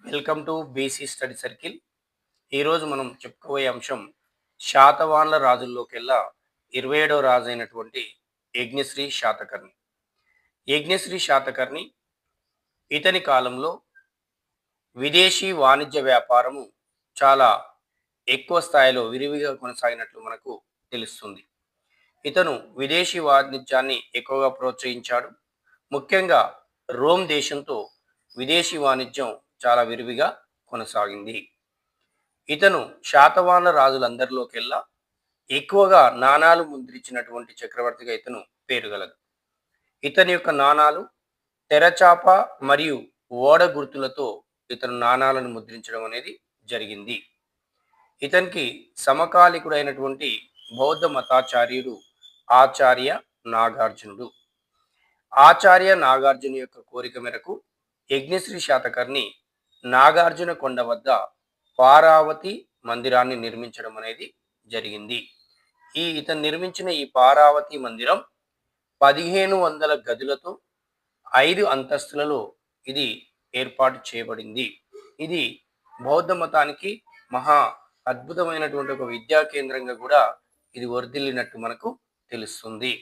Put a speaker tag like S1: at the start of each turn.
S1: Welcome to BC study circle. ఈరోజు మనం చెప్పుకోబోయే అంశం శాతవాహనుల రాజుల్లోకెల్లా 27వ రాజు అయినటువంటి యజ్ఞశ్రీ శాతకర్ణి. యజ్ఞశ్రీ శాతకర్ణి ఇతని కాలంలో విదేశీ వాణిజ్య వ్యాపారము చాలా ఎక్కువ స్థాయిలో విరివిగా కొనసాగినట్లు మనకు తెలుస్తుంది. ఇతను విదేశీ వాణిజ్యాన్ని ఎక్కువగా ప్రోత్సహించాడు. ముఖ్యంగా రోమ్ దేశంతో విదేశీ వాణిజ్యం చాలా విరివిగా కొనసాగింది. ఇతను శాతవాహన రాజులందరిలోకెల్లా ఎక్కువగా నాణాలు ముద్రించినటువంటి చక్రవర్తిగా ఇతను పేరుగలదు. ఇతని యొక్క నాణాలు తెరచాప మరియు ఓడ గుర్తులతో ఇతను నాణాలను ముద్రించడం అనేది జరిగింది. ఇతనికి సమకాలికుడైనటువంటి బౌద్ధ మతాచార్యుడు ఆచార్య నాగార్జునుడు. ఆచార్య నాగార్జున యొక్క కోరిక మేరకు యజ్ఞశ్రీ శాతకర్ణి నాగార్జున కొండ వద్ద పారావతి మందిరాన్ని నిర్మించడం అనేది జరిగింది. ఇతను నిర్మించిన ఈ పారావతి మందిరం 1500 గదులతో 5 అంతస్తులలో ఇది ఏర్పాటు చేయబడింది. ఇది బౌద్ధ మతానికి మహా అద్భుతమైనటువంటి ఒక విద్యా కేంద్రంగా కూడా ఇది వర్ధిల్లినట్టు మనకు తెలుస్తుంది.